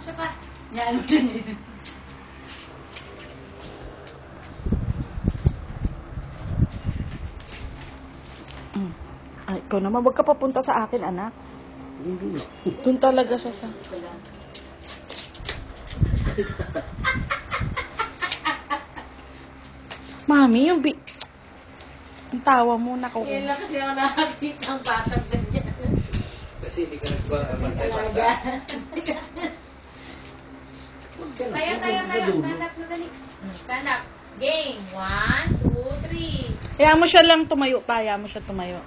Siya pa. Yan. Ay, ikaw naman, wag ka papunta sa akin, anak. Doon talaga siya sa... Mami, yung ang tawa mo, naku. Yan lang kasi ako nakakita ng batang ganyan. Kasi hindi ka nagbantay bata. Tayo. Stand up na dali. Stand up. Game. 1, 2, 3. Hayaan mo siya lang tumayo pa, hayaan mo siya tumayo.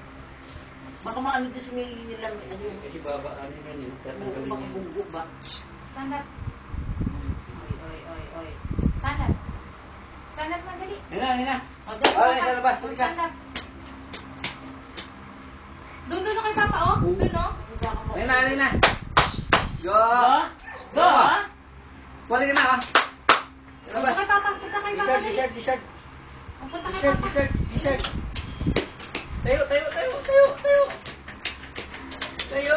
Baka maano din sa may nilang Kasi babaan yun yun. Tatanggalin baka yun. bunggo ba? Stand up. Oy. Stand up. Stand up na dali. Yan na. O, dali Ay, ka. sa labas, O, halika. stand up. Doon na kay Papa, oh. Doon, oh. Yan na. Go! Go! Wala ka na, ha? Sa labas. Punta kay Papa. Punta kay Papa. dali. T-shirt. Punta kay Papa. T-shirt. Tayo.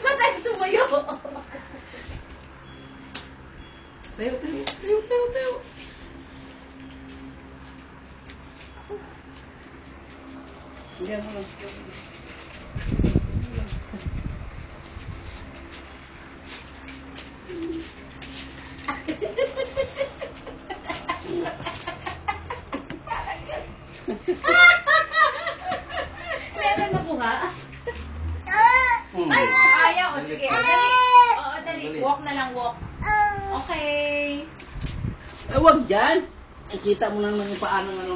Ba't tayo sumayo? Tayo. Hindi mo lang. Meron na buha? Ay, ayaw. O, sige. Dali. Oo, dali. Walk na lang, walk. Okay. Eh, wag dyan. Ikita mo na naman yung paano ano.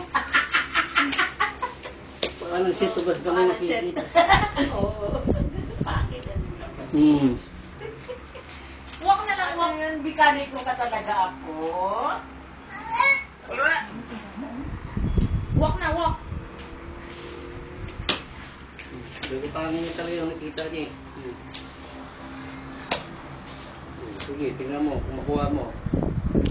Paano sito basta kami makikita. Oo. Bakit? Walk na lang, walk. Bikaniko ka talaga ako. Walk na, walk. Hindi paano niya talaga yung nakita niya eh. Sige, tingnan mo, kung makuha mo.